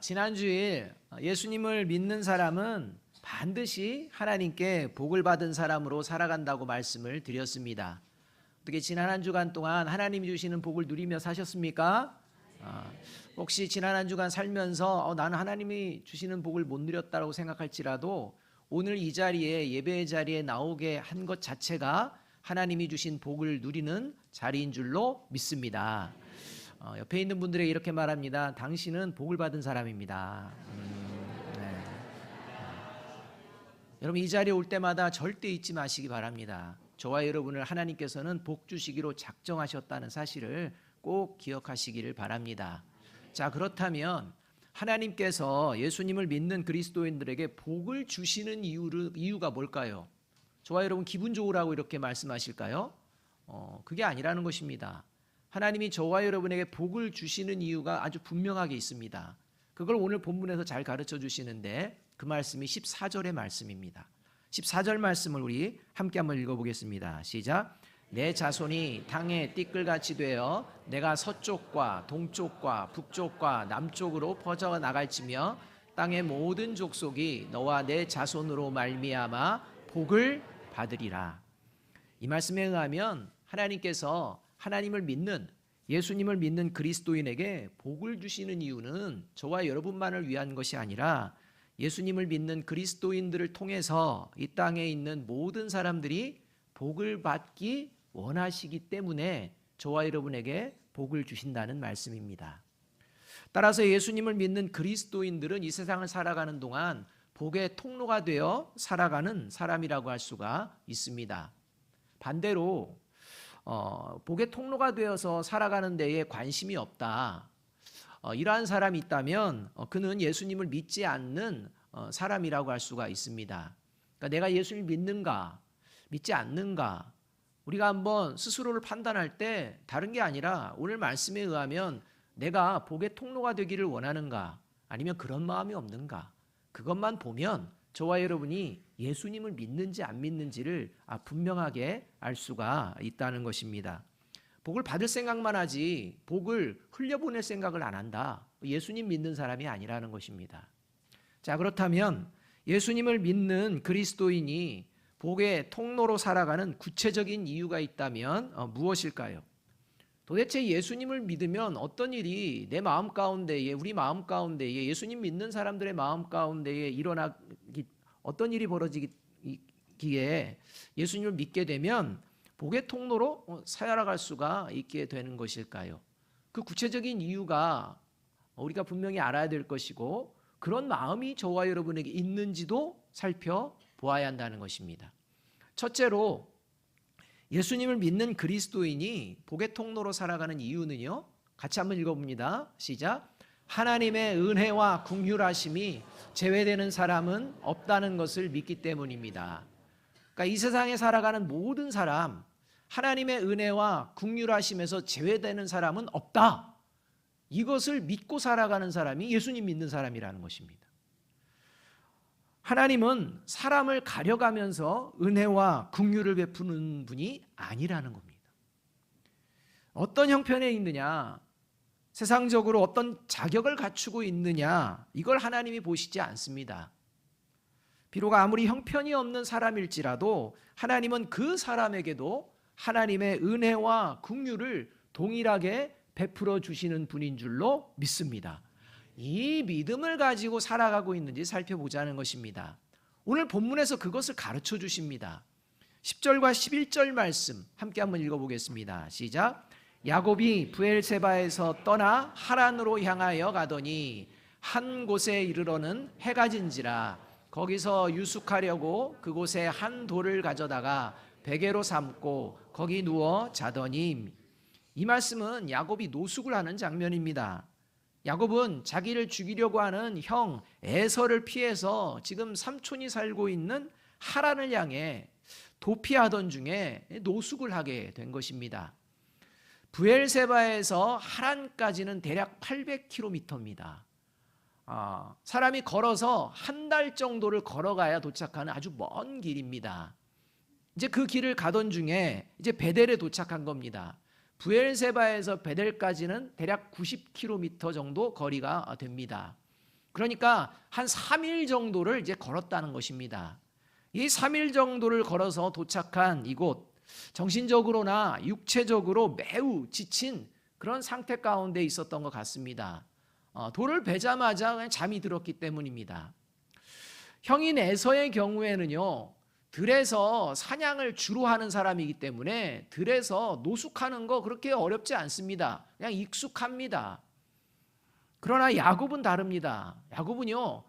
지난 주일 예수님을 믿는 사람은 반드시 하나님께 복을 받은 사람으로 살아간다고 말씀을 드렸습니다. 어떻게 지난 한 주간 동안 하나님이 주시는 복을 누리며 사셨습니까? 혹시 지난 한 주간 살면서 나는 하나님이 주시는 복을 못 누렸다고 생각할지라도 오늘 이 자리에 예배의 자리에 나오게 한 것 자체가 하나님이 주신 복을 누리는 자리인 줄로 믿습니다. 옆에 있는 분들에게 이렇게 말합니다. 당신은 복을 받은 사람입니다. 네. 여러분 이 자리에 올 때마다 절대 잊지 마시기 바랍니다. 저와 여러분을 하나님께서는 복 주시기로 작정하셨다는 사실을 꼭 기억하시기를 바랍니다. 자, 그렇다면 하나님께서 예수님을 믿는 그리스도인들에게 복을 주시는 이유가 뭘까요? 저와 여러분 기분 좋으라고 이렇게 말씀하실까요? 그게 아니라는 것입니다. 하나님이 저와 여러분에게 복을 주시는 이유가 아주 분명하게 있습니다. 그걸 오늘 본문에서 잘 가르쳐 주시는데 그 말씀이 14절의 말씀입니다. 14절 말씀을 우리 함께 한번 읽어보겠습니다. 시작. 내 자손이 땅에 띠끌같이 되어 내가 서쪽과 동쪽과 북쪽과 남쪽으로 퍼져 나갈지며 땅의 모든 족속이 너와 내 자손으로 말미암아 복을 받으리라. 이 말씀에 의하면 하나님께서 하나님을 믿는 예수님을 믿는 그리스도인에게 복을 주시는 이유는 저와 여러분만을 위한 것이 아니라 예수님을 믿는 그리스도인들을 통해서 이 땅에 있는 모든 사람들이 복을 받기 원하시기 때문에 저와 여러분에게 복을 주신다는 말씀입니다. 따라서 예수님을 믿는 그리스도인들은 이 세상을 살아가는 동안 복의 통로가 되어 살아가는 사람이라고 할 수가 있습니다. 반대로 복의 통로가 되어서 살아가는 데에 관심이 없다. 이러한 사람이 있다면 그는 예수님을 믿지 않는 사람이라고 할 수가 있습니다. 그러니까 내가 예수를 믿는가 믿지 않는가 우리가 한번 스스로를 판단할 때 다른 게 아니라 오늘 말씀에 의하면 내가 복의 통로가 되기를 원하는가 아니면 그런 마음이 없는가 그것만 보면 저와 여러분이 예수님을 믿는지 안 믿는지를 분명하게 알 수가 있다는 것입니다. 복을 받을 생각만 하지 복을 흘려보낼 생각을 안 한다. 예수님 믿는 사람이 아니라는 것입니다. 자, 그렇다면 예수님을 믿는 그리스도인이 복의 통로로 살아가는 구체적인 이유가 있다면 무엇일까요? 도대체 예수님을 믿으면 어떤 일이 내 마음 가운데에 우리 마음 가운데에 예수님 믿는 사람들의 마음 가운데에 어떤 일이 벌어지기에 예수님을 믿게 되면 복의 통로로 살아갈 수가 있게 되는 것일까요? 그 구체적인 이유가 우리가 분명히 알아야 될 것이고 그런 마음이 저와 여러분에게 있는지도 살펴보아야 한다는 것입니다. 첫째로 예수님을 믿는 그리스도인이 복의 통로로 살아가는 이유는요. 같이 한번 읽어봅니다. 시작. 하나님의 은혜와 긍휼하심이 제외되는 사람은 없다는 것을 믿기 때문입니다. 그러니까 이 세상에 살아가는 모든 사람 하나님의 은혜와 긍휼하심에서 제외되는 사람은 없다. 이것을 믿고 살아가는 사람이 예수님 믿는 사람이라는 것입니다. 하나님은 사람을 가려가면서 은혜와 긍휼을 베푸는 분이 아니라는 겁니다. 어떤 형편에 있느냐, 세상적으로 어떤 자격을 갖추고 있느냐, 이걸 하나님이 보시지 않습니다. 비록 아무리 형편이 없는 사람일지라도 하나님은 그 사람에게도 하나님의 은혜와 긍휼을 동일하게 베풀어 주시는 분인 줄로 믿습니다. 이 믿음을 가지고 살아가고 있는지 살펴보자는 것입니다. 오늘 본문에서 그것을 가르쳐 주십니다. 10절과 11절 말씀 함께 한번 읽어보겠습니다. 시작. 야곱이 브엘세바에서 떠나 하란으로 향하여 가더니 한 곳에 이르러는 해가 진지라 거기서 유숙하려고 그곳에 한 돌을 가져다가 베개로 삼고 거기 누워 자더니 이 말씀은 야곱이 노숙을 하는 장면입니다. 야곱은 자기를 죽이려고 하는 형 에서를 피해서 지금 삼촌이 살고 있는 하란을 향해 도피하던 중에 노숙을 하게 된 것입니다. 브엘세바에서 하란까지는 대략 800km입니다. 사람이 걸어서 한 달 정도를 걸어가야 도착하는 아주 먼 길입니다. 이제 그 길을 가던 중에 이제 베델에 도착한 겁니다. 브엘세바에서 베델까지는 대략 90km 정도 거리가 됩니다. 그러니까 한 3일 정도를 이제 걸었다는 것입니다. 이 3일 정도를 걸어서 도착한 이곳, 정신적으로나 육체적으로 매우 지친 그런 상태 가운데 있었던 것 같습니다. 돌을 베자마자 그냥 잠이 들었기 때문입니다. 형인 에서의 경우에는요, 들에서 사냥을 주로 하는 사람이기 때문에 들에서 노숙하는 거 그렇게 어렵지 않습니다. 그냥 익숙합니다. 그러나 야곱은 다릅니다. 야곱은요,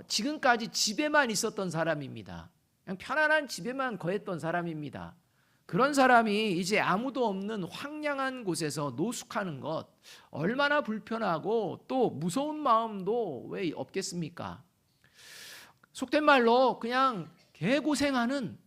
지금까지 집에만 있었던 사람입니다. 그냥 편안한 집에만 거했던 사람입니다. 그런 사람이 이제 아무도 없는 황량한 곳에서 노숙하는 것, 얼마나 불편하고 또 무서운 마음도 왜 없겠습니까? 속된 말로 그냥 개고생하는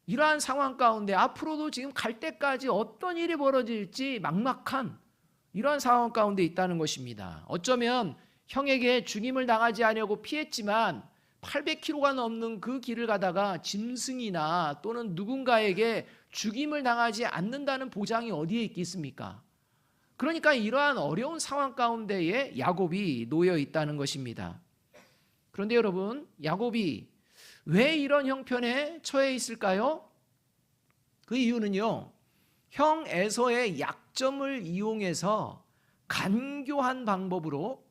이러한 상황 가운데 앞으로도 지금 갈 때까지 어떤 일이 벌어질지 막막한 이러한 상황 가운데 있다는 것입니다. 어쩌면 형에게 죽임을 당하지 않으려고 피했지만 800km가 넘는 그 길을 가다가 짐승이나 또는 누군가에게 죽임을 당하지 않는다는 보장이 어디에 있겠습니까? 그러니까 이러한 어려운 상황 가운데에 야곱이 놓여 있다는 것입니다. 그런데 여러분, 야곱이 왜 이런 형편에 처해 있을까요? 그 이유는요, 형 에서의 약점을 이용해서 간교한 방법으로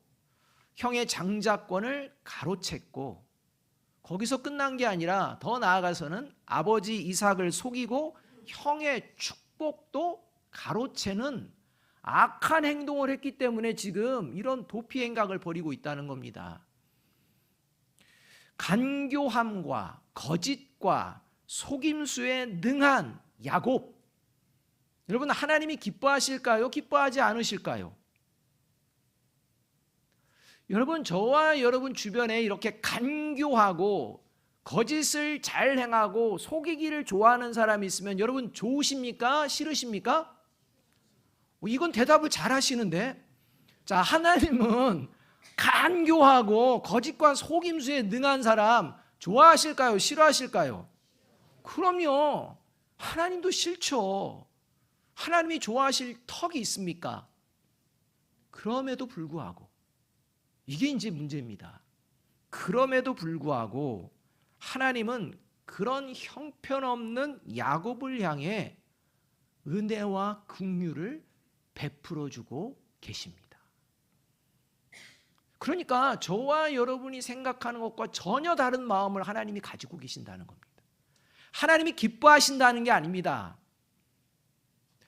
형의 장자권을 가로챘고, 거기서 끝난 게 아니라 더 나아가서는 아버지 이삭을 속이고 형의 축복도 가로채는 악한 행동을 했기 때문에 지금 이런 도피 행각을 벌이고 있다는 겁니다. 간교함과 거짓과 속임수에 능한 야곱, 여러분, 하나님이 기뻐하실까요? 기뻐하지 않으실까요? 여러분, 저와 여러분 주변에 이렇게 간교하고 거짓을 잘 행하고 속이기를 좋아하는 사람이 있으면 여러분 좋으십니까? 싫으십니까? 이건 대답을 잘 하시는데, 자, 하나님은 간교하고 거짓과 속임수에 능한 사람 좋아하실까요? 싫어하실까요? 그럼요. 하나님도 싫죠. 하나님이 좋아하실 턱이 있습니까? 그럼에도 불구하고 이게 이제 문제입니다. 그럼에도 불구하고 하나님은 그런 형편없는 야곱을 향해 은혜와 긍휼을 베풀어주고 계십니다. 그러니까 저와 여러분이 생각하는 것과 전혀 다른 마음을 하나님이 가지고 계신다는 겁니다. 하나님이 기뻐하신다는 게 아닙니다.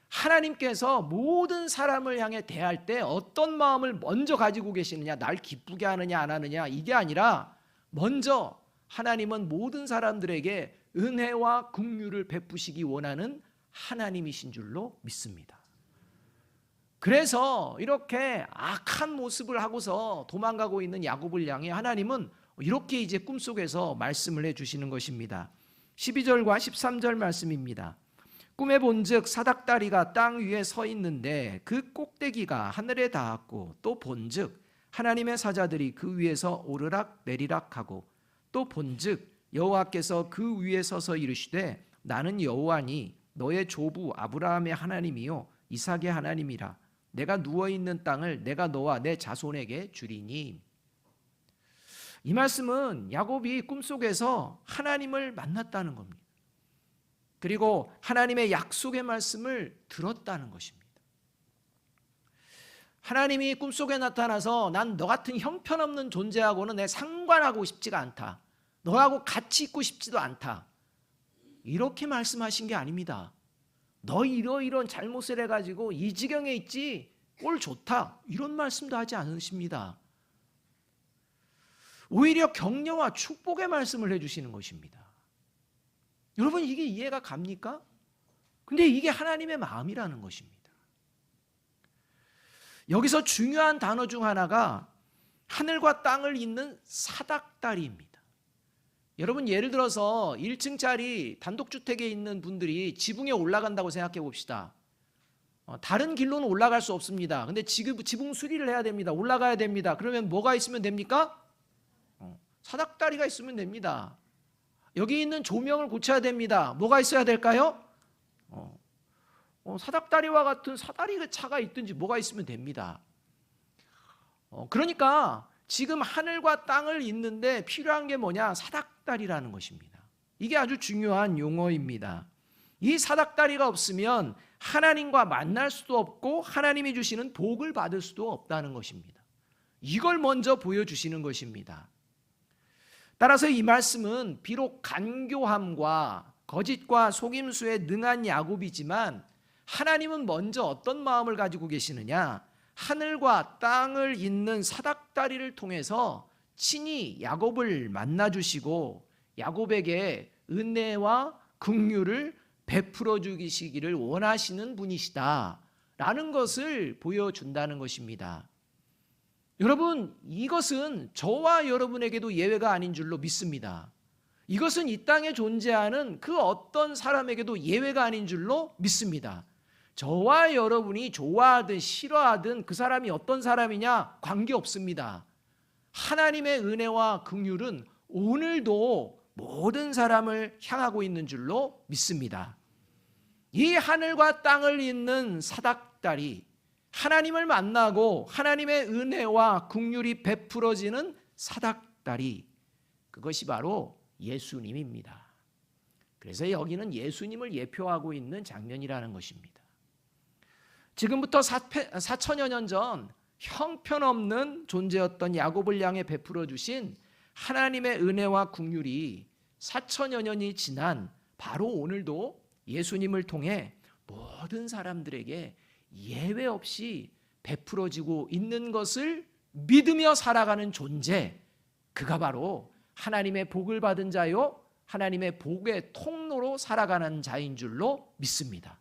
하나님께서 모든 사람을 향해 대할 때 어떤 마음을 먼저 가지고 계시느냐, 날 기쁘게 하느냐 안 하느냐, 이게 아니라 먼저 하나님은 모든 사람들에게 은혜와 긍휼을 베푸시기 원하는 하나님이신 줄로 믿습니다. 그래서 이렇게 악한 모습을 하고서 도망가고 있는 야곱을 향해 하나님은 이렇게 이제 꿈속에서 말씀을 해주시는 것입니다. 12절과 13절 말씀입니다. 꿈에 본즉 사닥다리가 땅 위에 서 있는데 그 꼭대기가 하늘에 닿았고, 또 본즉 하나님의 사자들이 그 위에서 오르락 내리락 하고, 또 본즉 여호와께서 그 위에 서서 이르시되 나는 여호와니 너의 조부 아브라함의 하나님이요 이삭의 하나님이라. 내가 누워있는 땅을 내가 너와 내 자손에게 주리니. 이 말씀은 야곱이 꿈속에서 하나님을 만났다는 겁니다. 그리고 하나님의 약속의 말씀을 들었다는 것입니다. 하나님이 꿈속에 나타나서 난 너 같은 형편없는 존재하고는 내 상관하고 싶지가 않다. 너하고 같이 있고 싶지도 않다. 이렇게 말씀하신 게 아닙니다. 너 이러이런 잘못을 해가지고 이 지경에 있지, 꼴 좋다, 이런 말씀도 하지 않으십니다. 오히려 격려와 축복의 말씀을 해주시는 것입니다. 여러분, 이게 이해가 갑니까? 근데 이게 하나님의 마음이라는 것입니다. 여기서 중요한 단어 중 하나가 하늘과 땅을 잇는 사닥다리입니다. 여러분, 예를 들어서 1층짜리 단독주택에 있는 분들이 지붕에 올라간다고 생각해 봅시다. 다른 길로는 올라갈 수 없습니다. 근데 지붕 수리를 해야 됩니다. 올라가야 됩니다. 그러면 뭐가 있으면 됩니까? 사닥다리가 있으면 됩니다. 여기 있는 조명을 고쳐야 됩니다. 뭐가 있어야 될까요? 사닥다리와 같은 사다리 차가 있든지 뭐가 있으면 됩니다. 그러니까 지금 하늘과 땅을 잇는데 필요한 게 뭐냐? 사닥다리라는 것입니다. 이게 아주 중요한 용어입니다. 이 사닥다리가 없으면 하나님과 만날 수도 없고 하나님이 주시는 복을 받을 수도 없다는 것입니다. 이걸 먼저 보여주시는 것입니다. 따라서 이 말씀은 비록 간교함과 거짓과 속임수에 능한 야곱이지만 하나님은 먼저 어떤 마음을 가지고 계시느냐? 하늘과 땅을 잇는 사닥다리를 통해서 친히 야곱을 만나주시고 야곱에게 은혜와 긍휼을 베풀어 주시기를 원하시는 분이시다라는 것을 보여준다는 것입니다. 여러분, 이것은 저와 여러분에게도 예외가 아닌 줄로 믿습니다. 이것은 이 땅에 존재하는 그 어떤 사람에게도 예외가 아닌 줄로 믿습니다. 저와 여러분이 좋아하든 싫어하든 그 사람이 어떤 사람이냐 관계없습니다. 하나님의 은혜와 긍휼은 오늘도 모든 사람을 향하고 있는 줄로 믿습니다. 이 하늘과 땅을 잇는 사닥다리, 하나님을 만나고 하나님의 은혜와 긍휼이 베풀어지는 사닥다리, 그것이 바로 예수님입니다. 그래서 여기는 예수님을 예표하고 있는 장면이라는 것입니다. 지금부터 4천여 년 전 형편없는 존재였던 야곱을 향해 베풀어 주신 하나님의 은혜와 긍휼이 4천여 년이 지난 바로 오늘도 예수님을 통해 모든 사람들에게 예외 없이 베풀어지고 있는 것을 믿으며 살아가는 존재, 그가 바로 하나님의 복을 받은 자요 하나님의 복의 통로로 살아가는 자인 줄로 믿습니다.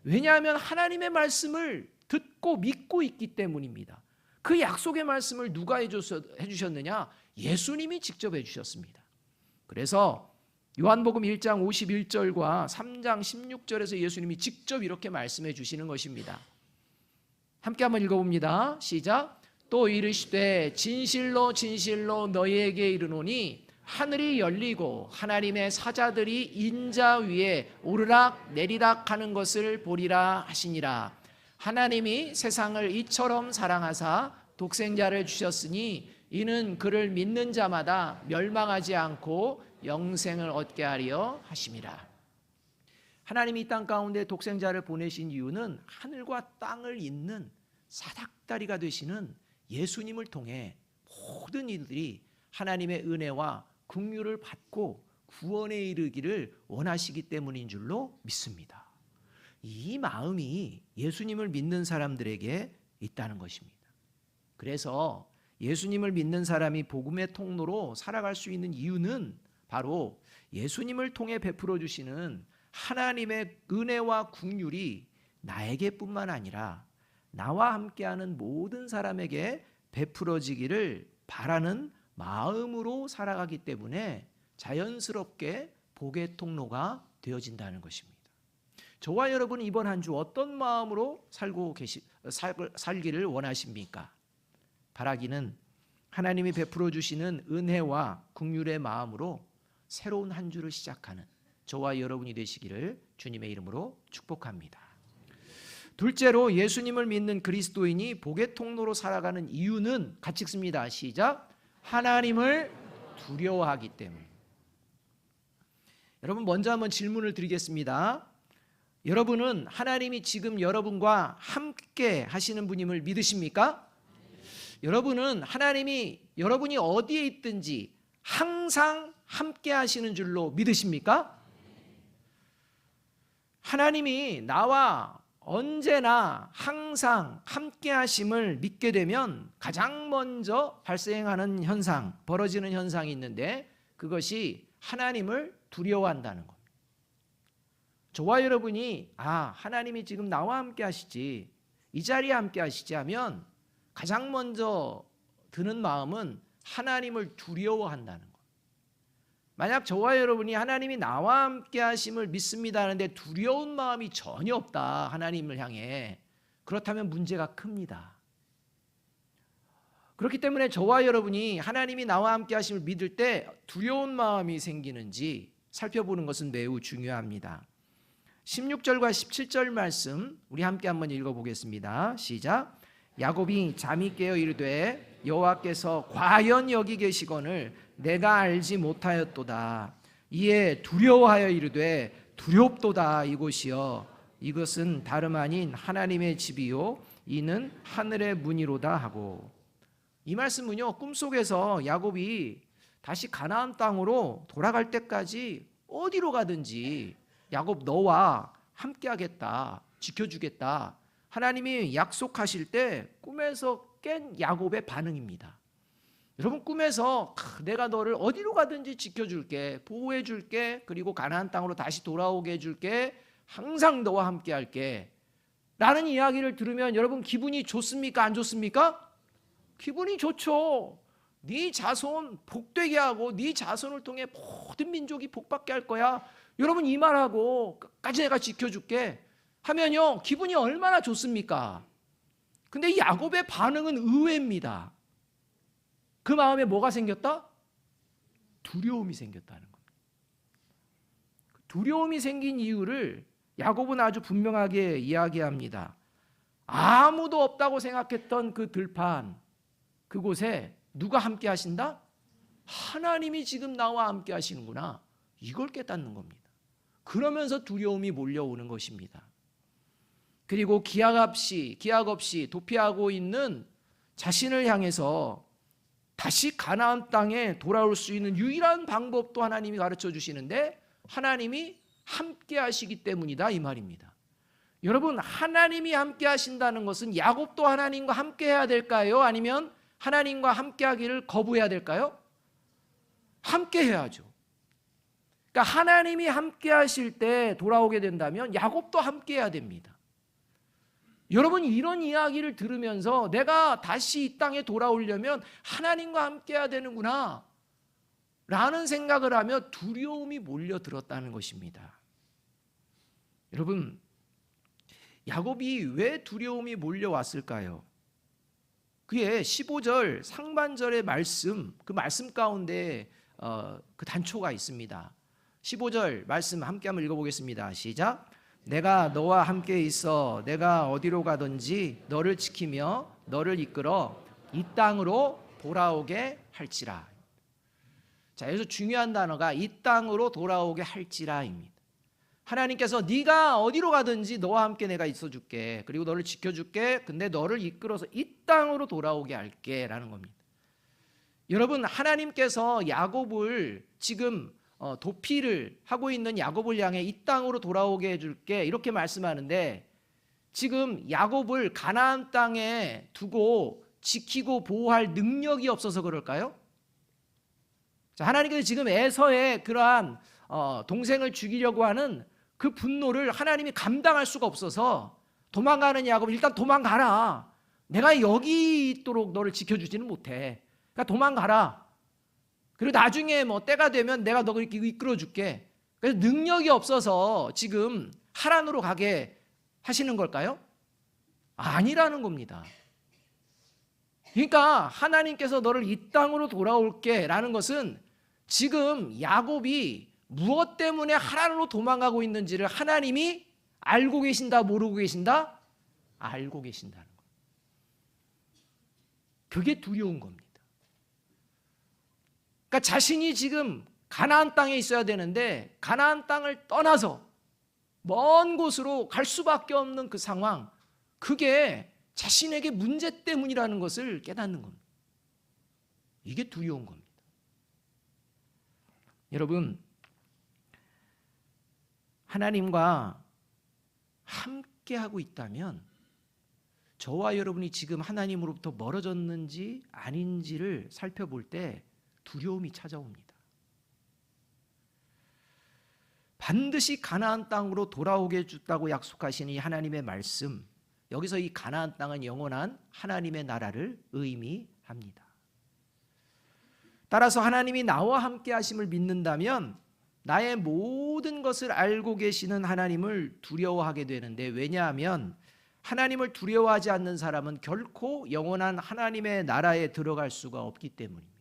왜냐하면 하나님의 말씀을 듣고 믿고 있기 때문입니다. 그 약속의 말씀을 누가 해주셨느냐? 예수님이 직접 해주셨습니다. 그래서 요한복음 1장 51절과 3장 16절에서 예수님이 직접 이렇게 말씀해 주시는 것입니다. 함께 한번 읽어봅니다. 시작. 또 이르시되 진실로 진실로 너희에게 이르노니 하늘이 열리고 하나님의 사자들이 인자 위에 오르락 내리락 하는 것을 보리라 하시니라. 하나님이 세상을 이처럼 사랑하사 독생자를 주셨으니 이는 그를 믿는 자마다 멸망하지 않고 영생을 얻게 하려 하심이라. 하나님이 이 땅 가운데 독생자를 보내신 이유는 하늘과 땅을 잇는 사닥다리가 되시는 예수님을 통해 모든 이들이 하나님의 은혜와 긍휼을 받고 구원에 이르기를 원하시기 때문인 줄로 믿습니다. 이 마음이 예수님을 믿는 사람들에게 있다는 것입니다. 그래서 예수님을 믿는 사람이 복음의 통로로 살아갈 수 있는 이유는 바로 예수님을 통해 베풀어 주시는 하나님의 은혜와 긍휼이 나에게뿐만 아니라 나와 함께하는 모든 사람에게 베풀어지기를 바라는 마음으로 살아가기 때문에 자연스럽게 복의 통로가 되어진다는 것입니다. 저와 여러분은 이번 한 주 어떤 마음으로 살기를 원하십니까? 바라기는 하나님이 베풀어 주시는 은혜와 긍휼의 마음으로 새로운 한 주를 시작하는 저와 여러분이 되시기를 주님의 이름으로 축복합니다. 둘째로 예수님을 믿는 그리스도인이 복의 통로로 살아가는 이유는 같이 읽습니다. 시작. 하나님을 두려워하기 때문에. 여러분, 먼저 한번 질문을 드리겠습니다. 여러분은 하나님이 지금 여러분과 함께 하시는 분임을 믿으십니까? 여러분은 하나님이 여러분이 어디에 있든지 항상 함께 하시는 줄로 믿으십니까? 하나님이 나와 언제나 항상 함께 하심을 믿게 되면 가장 먼저 발생하는 현상, 벌어지는 현상이 있는데 그것이 하나님을 두려워한다는 겁니다. 저와 여러분이 하나님이 지금 나와 함께 하시지, 이 자리에 함께 하시지 하면 가장 먼저 드는 마음은 하나님을 두려워한다는 것. 만약 저와 여러분이 하나님이 나와 함께 하심을 믿습니다 하는데 두려운 마음이 전혀 없다, 하나님을 향해, 그렇다면 문제가 큽니다. 그렇기 때문에 저와 여러분이 하나님이 나와 함께 하심을 믿을 때 두려운 마음이 생기는지 살펴보는 것은 매우 중요합니다. 16절과 17절 말씀 우리 함께 한번 읽어보겠습니다. 시작. 야곱이 잠이 깨어 이르되 여호와께서 과연 여기 계시거늘 내가 알지 못하였도다. 이에 두려워하여 이르되 두렵도다. 이곳이여 이것은 다름 아닌 하나님의 집이요 이는 하늘의 문이로다 하고. 이 말씀은요, 꿈속에서 야곱이 다시 가나안 땅으로 돌아갈 때까지 어디로 가든지 야곱 너와 함께하겠다, 지켜주겠다, 하나님이 약속하실 때 꿈에서 깬 야곱의 반응입니다. 여러분, 꿈에서 내가 너를 어디로 가든지 지켜줄게, 보호해줄게, 그리고 가나안 땅으로 다시 돌아오게 해줄게, 항상 너와 함께할게 라는 이야기를 들으면 여러분 기분이 좋습니까? 안 좋습니까? 기분이 좋죠. 네 자손 복되게 하고 네 자손을 통해 모든 민족이 복받게 할 거야. 여러분 이 말하고 끝까지 내가 지켜줄게 하면요 기분이 얼마나 좋습니까? 근데 이 야곱의 반응은 의외입니다. 그 마음에 뭐가 생겼다? 두려움이 생겼다는 겁니다. 두려움이 생긴 이유를 야곱은 아주 분명하게 이야기합니다. 아무도 없다고 생각했던 그 들판, 그곳에 누가 함께 하신다? 하나님이 지금 나와 함께 하시는구나. 이걸 깨닫는 겁니다. 그러면서 두려움이 몰려오는 것입니다. 그리고 기약 없이 도피하고 있는 자신을 향해서 다시 가나안 땅에 돌아올 수 있는 유일한 방법도 하나님이 가르쳐 주시는데 하나님이 함께 하시기 때문이다 이 말입니다. 여러분, 하나님이 함께 하신다는 것은 야곱도 하나님과 함께 해야 될까요? 아니면 하나님과 함께 하기를 거부해야 될까요? 함께 해야죠. 그러니까 하나님이 함께 하실 때 돌아오게 된다면 야곱도 함께 해야 됩니다. 여러분, 이런 이야기를 들으면서 내가 다시 이 땅에 돌아오려면 하나님과 함께 해야 되는구나 라는 생각을 하며 두려움이 몰려들었다는 것입니다. 여러분, 야곱이 왜 두려움이 몰려왔을까요? 그의 15절 상반절의 말씀, 그 말씀 가운데 그 단초가 있습니다. 15절 말씀 함께 한번 읽어보겠습니다. 시작. 내가 너와 함께 있어 내가 어디로 가든지 너를 지키며 너를 이끌어 이 땅으로 돌아오게 할지라. 자, 여기서 중요한 단어가 이 땅으로 돌아오게 할지라입니다. 하나님께서 네가 어디로 가든지 너와 함께 내가 있어줄게, 그리고 너를 지켜줄게, 근데 너를 이끌어서 이 땅으로 돌아오게 할게 라는 겁니다. 여러분, 하나님께서 야곱을 지금 도피를 하고 있는 야곱을 향해 이 땅으로 돌아오게 해줄게 이렇게 말씀하는데, 지금 야곱을 가나안 땅에 두고 지키고 보호할 능력이 없어서 그럴까요? 자, 하나님께서 지금 에서의 그러한 동생을 죽이려고 하는 그 분노를 하나님이 감당할 수가 없어서 도망가는 야곱, 일단 도망가라. 내가 여기 있도록 너를 지켜주지는 못해. 그러니까 도망가라. 그리고 나중에 뭐 때가 되면 내가 너를 이렇게 이끌어줄게. 그래서 능력이 없어서 지금 하란으로 가게 하시는 걸까요? 아니라는 겁니다. 그러니까 하나님께서 너를 이 땅으로 돌아올게 라는 것은 지금 야곱이 무엇 때문에 하란으로 도망가고 있는지를 하나님이 알고 계신다, 모르고 계신다? 알고 계신다는 거예요. 그게 두려운 겁니다. 그러니까 자신이 지금 가나안 땅에 있어야 되는데 가나안 땅을 떠나서 먼 곳으로 갈 수밖에 없는 그 상황, 그게 자신에게 문제 때문이라는 것을 깨닫는 겁니다. 이게 두려운 겁니다. 여러분, 하나님과 함께하고 있다면 저와 여러분이 지금 하나님으로부터 멀어졌는지 아닌지를 살펴볼 때 두려움이 찾아옵니다. 반드시 가나안 땅으로 돌아오게 해줬다고 약속하신 이 하나님의 말씀, 여기서 이 가나안 땅은 영원한 하나님의 나라를 의미합니다. 따라서 하나님이 나와 함께 하심을 믿는다면 나의 모든 것을 알고 계시는 하나님을 두려워하게 되는데, 왜냐하면 하나님을 두려워하지 않는 사람은 결코 영원한 하나님의 나라에 들어갈 수가 없기 때문입니다.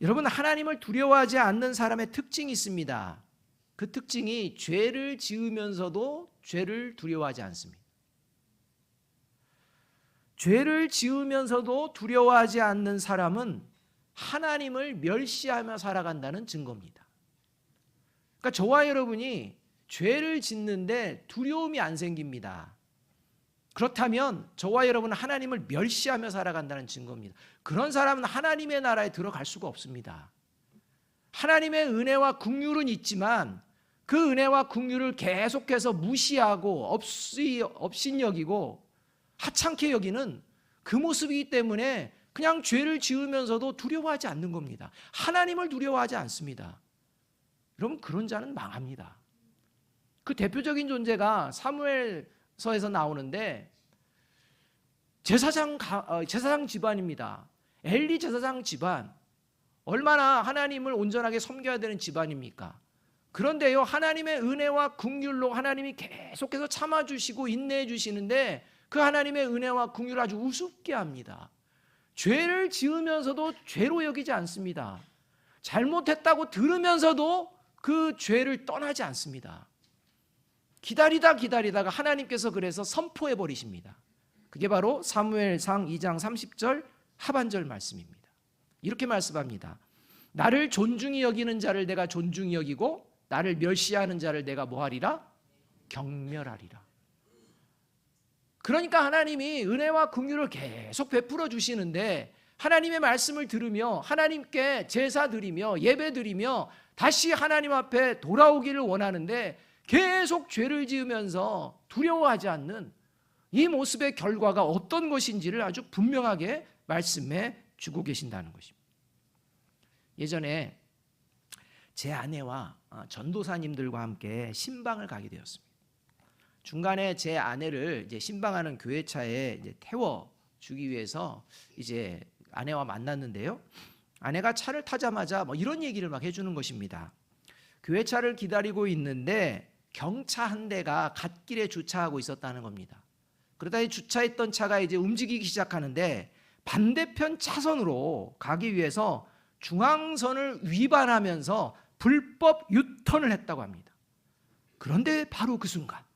여러분, 하나님을 두려워하지 않는 사람의 특징이 있습니다. 그 특징이 죄를 지으면서도 죄를 두려워하지 않습니다. 죄를 지으면서도 두려워하지 않는 사람은 하나님을 멸시하며 살아간다는 증거입니다. 그러니까 저와 여러분이 죄를 짓는데 두려움이 안 생깁니다. 그렇다면 저와 여러분은 하나님을 멸시하며 살아간다는 증거입니다. 그런 사람은 하나님의 나라에 들어갈 수가 없습니다. 하나님의 은혜와 긍휼은 있지만 그 은혜와 긍휼을 계속해서 무시하고 업신여기고 하찮게 여기는 그 모습이기 때문에 그냥 죄를 지으면서도 두려워하지 않는 겁니다. 하나님을 두려워하지 않습니다. 여러분, 그런 자는 망합니다. 그 대표적인 존재가 사무엘서에서 나오는데 제사장 집안입니다. 엘리 제사장 집안, 얼마나 하나님을 온전하게 섬겨야 되는 집안입니까? 그런데요, 하나님의 은혜와 긍휼로 하나님이 계속해서 참아주시고 인내해 주시는데 그 하나님의 은혜와 긍휼을 아주 우습게 합니다. 죄를 지으면서도 죄로 여기지 않습니다. 잘못했다고 들으면서도 그 죄를 떠나지 않습니다. 기다리다가 하나님께서 그래서 선포해 버리십니다. 그게 바로 사무엘상 2장 30절 하반절 말씀입니다. 이렇게 말씀합니다. 나를 존중히 여기는 자를 내가 존중히 여기고 나를 멸시하는 자를 내가 뭐하리라? 경멸하리라. 그러니까 하나님이 은혜와 긍휼을 계속 베풀어 주시는데 하나님의 말씀을 들으며 하나님께 제사 드리며 예배 드리며 다시 하나님 앞에 돌아오기를 원하는데 계속 죄를 지으면서 두려워하지 않는 이 모습의 결과가 어떤 것인지를 아주 분명하게 말씀해 주고 계신다는 것입니다. 예전에 제 아내와 전도사님들과 함께 신방을 가게 되었습니다. 중간에 제 아내를 이제 신방하는 교회차에 이제 태워 주기 위해서 이제 아내와 만났는데요. 아내가 차를 타자마자 뭐 이런 얘기를 막 해주는 것입니다. 교회차를 기다리고 있는데 경차 한 대가 갓길에 주차하고 있었다는 겁니다. 그러다 주차했던 차가 이제 움직이기 시작하는데 반대편 차선으로 가기 위해서 중앙선을 위반하면서 불법 유턴을 했다고 합니다. 그런데 바로 그 순간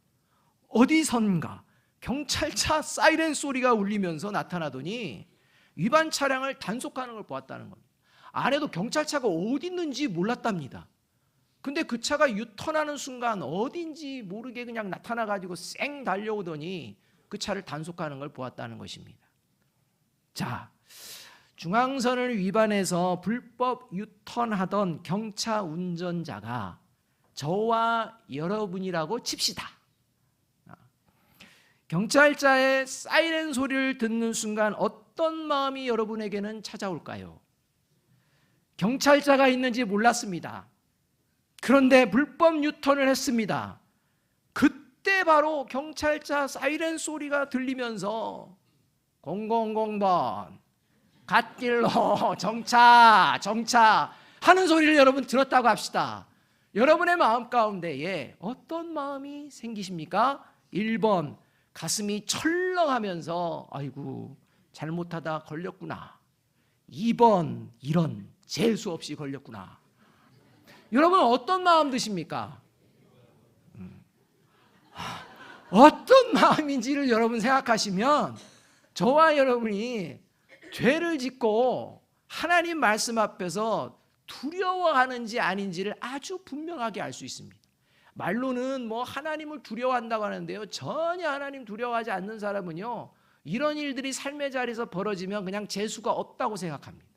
어디선가 경찰차 사이렌 소리가 울리면서 나타나더니 위반 차량을 단속하는 걸 보았다는 겁니다. 아내도 경찰차가 어디 있는지 몰랐답니다. 근데 그 차가 유턴하는 순간 어딘지 모르게 그냥 나타나가지고 쌩 달려오더니 그 차를 단속하는 걸 보았다는 것입니다. 자, 중앙선을 위반해서 불법 유턴하던 경차 운전자가 저와 여러분이라고 칩시다. 경찰차의 사이렌 소리를 듣는 순간 어떤 마음이 여러분에게는 찾아올까요? 경찰차가 있는지 몰랐습니다. 그런데 불법 유턴을 했습니다. 그때 바로 경찰차 사이렌 소리가 들리면서 000번 갓길로 정차 하는 소리를 여러분 들었다고 합시다. 여러분의 마음 가운데에 어떤 마음이 생기십니까? 1번 가슴이 철렁하면서 아이고 잘못하다 걸렸구나. 2번 이런 재수 없이 걸렸구나. 여러분 어떤 마음 드십니까? 어떤 마음인지를 여러분 생각하시면 저와 여러분이 죄를 짓고 하나님 말씀 앞에서 두려워하는지 아닌지를 아주 분명하게 알 수 있습니다. 말로는 뭐 하나님을 두려워한다고 하는데요, 전혀 하나님 두려워하지 않는 사람은요 이런 일들이 삶의 자리에서 벌어지면 그냥 재수가 없다고 생각합니다.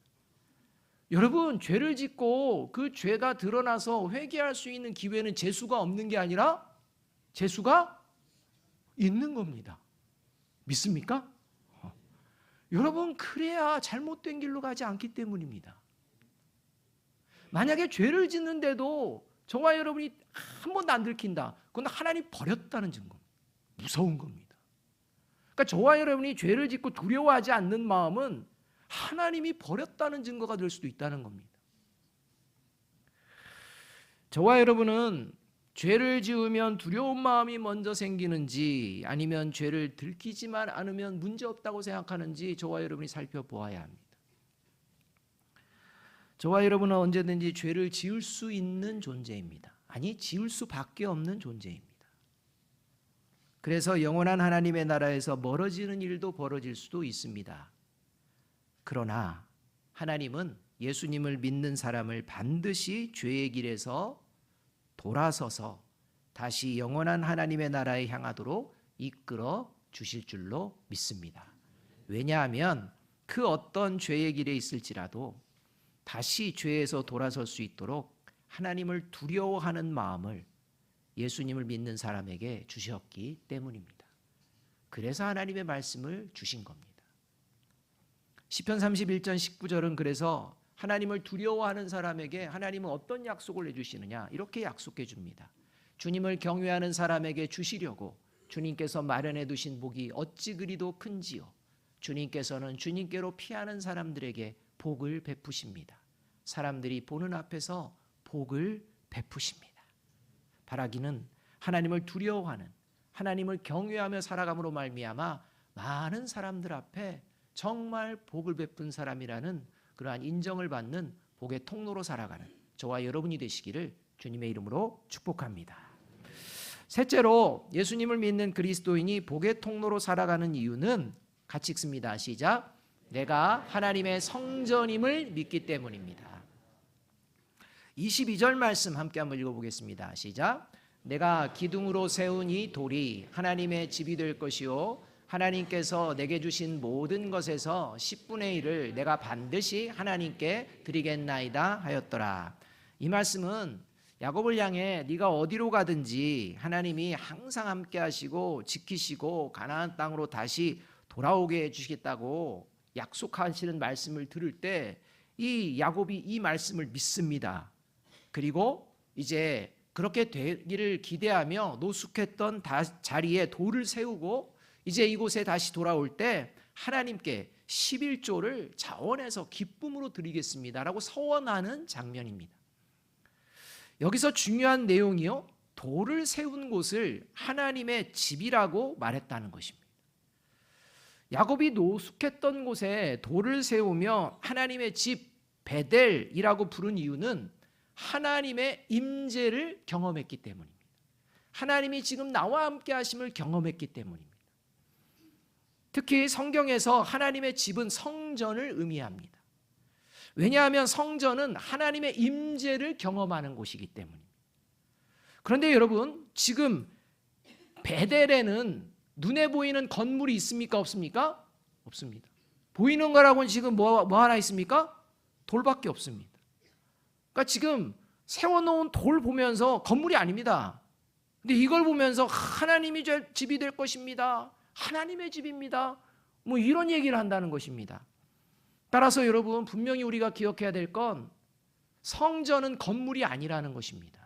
여러분, 죄를 짓고 그 죄가 드러나서 회개할 수 있는 기회는 재수가 없는 게 아니라 재수가 있는 겁니다. 믿습니까? 여러분, 그래야 잘못된 길로 가지 않기 때문입니다. 만약에 죄를 짓는데도 저와 여러분이 한 번도 안 들킨다, 그건 하나님 버렸다는 증거, 무서운 겁니다. 그러니까 저와 여러분이 죄를 짓고 두려워하지 않는 마음은 하나님이 버렸다는 증거가 될 수도 있다는 겁니다. 저와 여러분은 죄를 지으면 두려운 마음이 먼저 생기는지 아니면 죄를 들키지만 않으면 문제없다고 생각하는지 저와 여러분이 살펴보아야 합니다. 저와 여러분은 언제든지 죄를 지을 수 있는 존재입니다. 아니, 지을 수밖에 없는 존재입니다. 그래서 영원한 하나님의 나라에서 멀어지는 일도 벌어질 수도 있습니다. 그러나 하나님은 예수님을 믿는 사람을 반드시 죄의 길에서 돌아서서 다시 영원한 하나님의 나라에 향하도록 이끌어 주실 줄로 믿습니다. 왜냐하면 그 어떤 죄의 길에 있을지라도 다시 죄에서 돌아설 수 있도록 하나님을 두려워하는 마음을 예수님을 믿는 사람에게 주셨기 때문입니다. 그래서 하나님의 말씀을 주신 겁니다. 시편 31편 19절은 그래서 하나님을 두려워하는 사람에게 하나님은 어떤 약속을 해주시느냐, 이렇게 약속해 줍니다. 주님을 경외하는 사람에게 주시려고 주님께서 마련해 두신 복이 어찌 그리도 큰지요. 주님께서는 주님께로 피하는 사람들에게 복을 베푸십니다. 사람들이 보는 앞에서 복을 베푸십니다. 바라기는 하나님을 두려워하는, 하나님을 경외하며 살아감으로 말미암아 많은 사람들 앞에 정말 복을 베푼 사람이라는 그러한 인정을 받는 복의 통로로 살아가는 저와 여러분이 되시기를 주님의 이름으로 축복합니다. 셋째로 예수님을 믿는 그리스도인이 복의 통로로 살아가는 이유는 같이 읽습니다. 시작. 내가 하나님의 성전임을 믿기 때문입니다. 22절 말씀 함께 한번 읽어보겠습니다. 시작. 내가 기둥으로 세운 이 돌이 하나님의 집이 될 것이요 하나님께서 내게 주신 모든 것에서 10분의 1을 내가 반드시 하나님께 드리겠나이다 하였더라. 이 말씀은 야곱을 향해 네가 어디로 가든지 하나님이 항상 함께 하시고 지키시고 가나안 땅으로 다시 돌아오게 해주시겠다고 약속하시는 말씀을 들을 때 이 야곱이 이 말씀을 믿습니다. 그리고 이제 그렇게 되기를 기대하며 노숙했던 자리에 돌을 세우고 이제 이곳에 다시 돌아올 때 하나님께 11조를 자원해서 기쁨으로 드리겠습니다라고 서원하는 장면입니다. 여기서 중요한 내용이요, 돌을 세운 곳을 하나님의 집이라고 말했다는 것입니다. 야곱이 노숙했던 곳에 돌을 세우며 하나님의 집 베델이라고 부른 이유는 하나님의 임재를 경험했기 때문입니다. 하나님이 지금 나와 함께 하심을 경험했기 때문입니다. 특히 성경에서 하나님의 집은 성전을 의미합니다. 왜냐하면 성전은 하나님의 임재를 경험하는 곳이기 때문입니다. 그런데 여러분, 지금 베델에는 눈에 보이는 건물이 있습니까? 없습니까? 없습니다. 보이는 거라고는 지금 뭐 하나 있습니까? 돌밖에 없습니다. 그러니까 지금 세워놓은 돌 보면서 건물이 아닙니다. 근데 이걸 보면서 하나님이 집이 될 것입니다. 하나님의 집입니다. 뭐 이런 얘기를 한다는 것입니다. 따라서 여러분, 분명히 우리가 기억해야 될 건 성전은 건물이 아니라는 것입니다.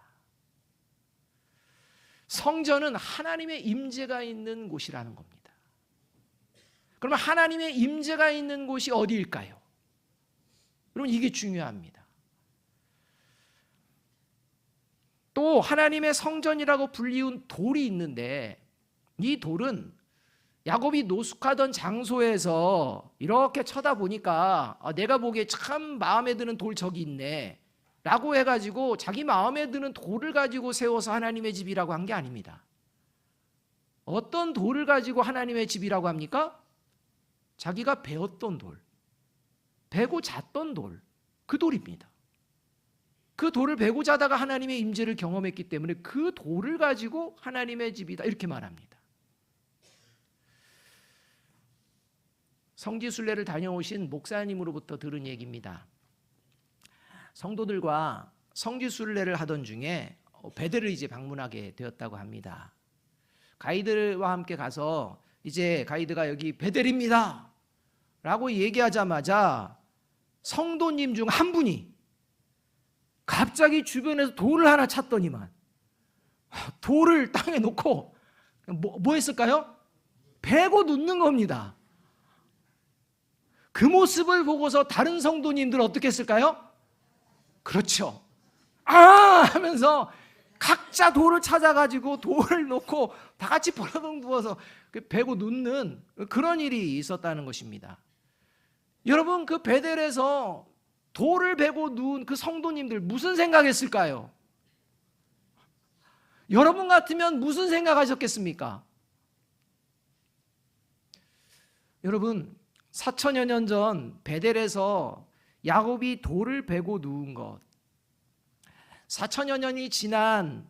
성전은 하나님의 임재가 있는 곳이라는 겁니다. 그러면 하나님의 임재가 있는 곳이 어디일까요? 여러분, 이게 중요합니다. 또 하나님의 성전이라고 불리운 돌이 있는데 이 돌은 야곱이 노숙하던 장소에서 이렇게 쳐다보니까 내가 보기에 참 마음에 드는 돌 저기 있네 라고 해가지고 자기 마음에 드는 돌을 가지고 세워서 하나님의 집이라고 한 게 아닙니다. 어떤 돌을 가지고 하나님의 집이라고 합니까? 자기가 배웠던 돌, 배고 잤던 돌, 그 돌입니다. 그 돌을 배고 자다가 하나님의 임재를 경험했기 때문에 그 돌을 가지고 하나님의 집이다 이렇게 말합니다. 성지순례를 다녀오신 목사님으로부터 들은 얘기입니다. 성도들과 성지순례를 하던 중에 베델을 이제 방문하게 되었다고 합니다. 가이드와 함께 가서 이제 가이드가 여기 베델입니다 라고 얘기하자마자 성도님 중 한 분이 갑자기 주변에서 돌을 하나 찾더니만 돌을 땅에 놓고 뭐 했을까요? 베고 눕는 겁니다. 그 모습을 보고서 다른 성도님들 어떻게 했을까요? 그렇죠. 하면서 각자 돌을 찾아가지고 돌을 놓고 다 같이 벌어덩 누워서 베고 눕는 그런 일이 있었다는 것입니다. 여러분, 그 베델에서 돌을 베고 누운 그 성도님들 무슨 생각했을까요? 여러분 같으면 무슨 생각하셨겠습니까? 여러분 4천여 년 전 베델에서 야곱이 돌을 베고 누운 것, 4천여 년이 지난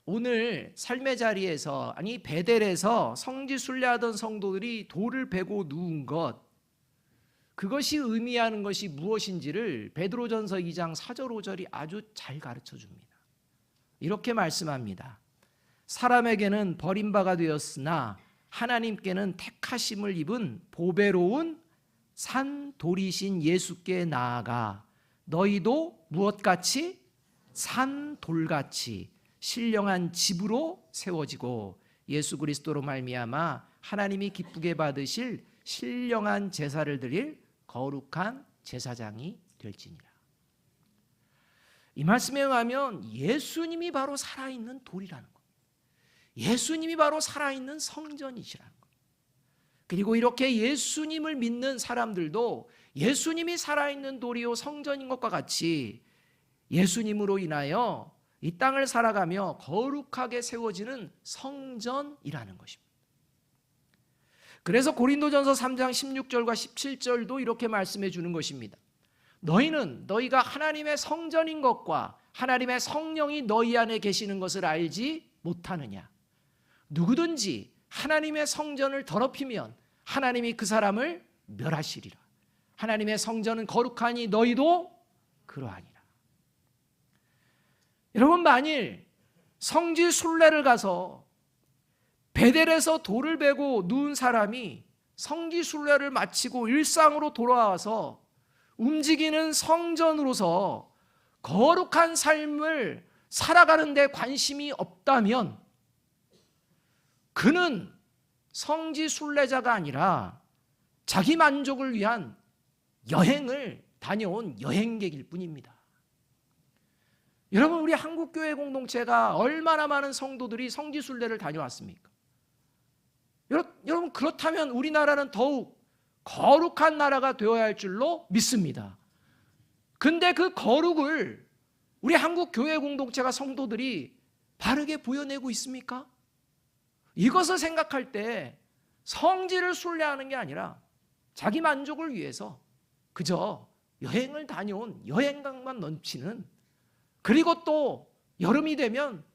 오늘 삶의 자리에서, 아니 베델에서 성지순례하던 성도들이 돌을 베고 누운 것, 그것이 의미하는 것이 무엇인지를 베드로전서 2장 4절 5절이 아주 잘 가르쳐 줍니다. 이렇게 말씀합니다. 사람에게는 버림바가 되었으나 하나님께는 택하심을 입은 보배로운 산 돌이신 예수께 나아가 너희도 무엇같이? 산 돌같이 신령한 집으로 세워지고 예수 그리스도로 말미암아 하나님이 기쁘게 받으실 신령한 제사를 드릴 거룩한 제사장이 될지니라. 이 말씀에 의하면 예수님이 바로 살아있는 돌이라는 것, 예수님이 바로 살아있는 성전이시라는 것, 그리고 이렇게 예수님을 믿는 사람들도 예수님이 살아있는 돌이요 성전인 것과 같이 예수님으로 인하여 이 땅을 살아가며 거룩하게 세워지는 성전이라는 것입니다. 그래서 고린도전서 3장 16절과 17절도 이렇게 말씀해 주는 것입니다. 너희는 너희가 하나님의 성전인 것과 하나님의 성령이 너희 안에 계시는 것을 알지 못하느냐. 누구든지 하나님의 성전을 더럽히면 하나님이 그 사람을 멸하시리라. 하나님의 성전은 거룩하니 너희도 그러하니라. 여러분, 만일 성지 순례를 가서 베델에서 돌을 베고 누운 사람이 성지 순례를 마치고 일상으로 돌아와서 움직이는 성전으로서 거룩한 삶을 살아가는 데 관심이 없다면 그는 성지 순례자가 아니라 자기 만족을 위한 여행을 다녀온 여행객일 뿐입니다. 여러분, 우리 한국교회 공동체가 얼마나 많은 성도들이 성지 순례를 다녀왔습니까? 여러분, 그렇다면 우리나라는 더욱 거룩한 나라가 되어야 할 줄로 믿습니다. 근데 그 거룩을 우리 한국교회 공동체가 성도들이 바르게 보여내고 있습니까? 이것을 생각할 때 성지를 순례하는 게 아니라 자기 만족을 위해서 그저 여행을 다녀온 여행강만 넘치는, 그리고 또 여름이 되면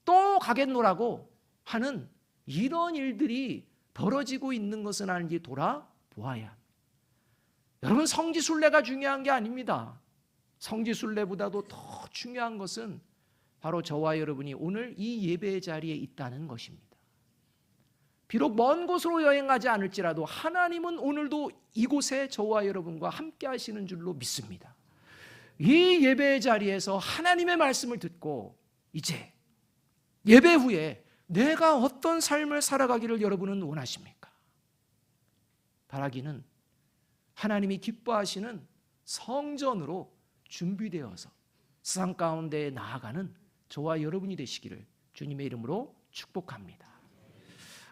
또 가겠노라고 하는 이런 일들이 벌어지고 있는 것은 아닌지 돌아보아야 합니다. 여러분, 성지순례가 중요한 게 아닙니다. 성지순례보다도 더 중요한 것은 바로 저와 여러분이 오늘 이 예배의 자리에 있다는 것입니다. 비록 먼 곳으로 여행하지 않을지라도 하나님은 오늘도 이곳에 저와 여러분과 함께 하시는 줄로 믿습니다. 이 예배의 자리에서 하나님의 말씀을 듣고 이제 예배 후에 내가 어떤 삶을 살아가기를 여러분은 원하십니까? 바라기는 하나님이 기뻐하시는 성전으로 준비되어서 세상 가운데 나아가는 저와 여러분이 되시기를 주님의 이름으로 축복합니다.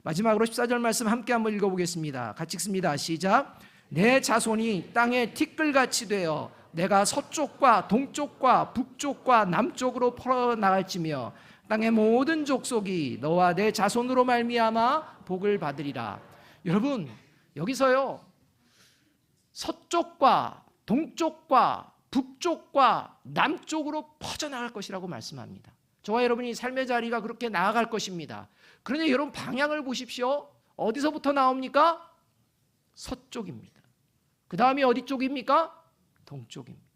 마지막으로 14절 말씀 함께 한번 읽어보겠습니다. 같이 읽습니다. 시작. 내 자손이 땅에 티끌같이 되어 내가 서쪽과 동쪽과 북쪽과 남쪽으로 퍼져나갈지며 땅의 모든 족속이 너와 내 자손으로 말미암아 복을 받으리라. 여러분, 여기서요 서쪽과 동쪽과 북쪽과 남쪽으로 퍼져나갈 것이라고 말씀합니다. 저와 여러분이 삶의 자리가 그렇게 나아갈 것입니다. 그런데 여러분, 방향을 보십시오. 어디서부터 나옵니까? 서쪽입니다. 그 다음이 어디 쪽입니까? 동쪽입니다.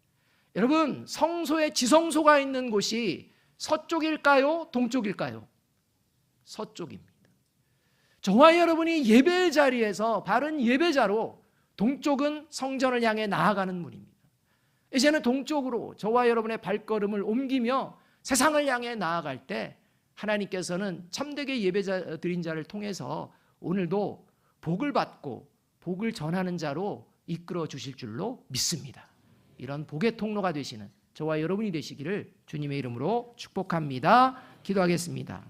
여러분, 성소에 지성소가 있는 곳이 서쪽일까요? 동쪽일까요? 서쪽입니다. 저와 여러분이 예배의 자리에서 바른 예배자로 동쪽은 성전을 향해 나아가는 문입니다. 이제는 동쪽으로 저와 여러분의 발걸음을 옮기며 세상을 향해 나아갈 때 하나님께서는 참되게 예배자 드린 자를 통해서 오늘도 복을 받고 복을 전하는 자로 이끌어 주실 줄로 믿습니다. 이런 복의 통로가 되시는 저와 여러분이 되시기를 주님의 이름으로 축복합니다. 기도하겠습니다.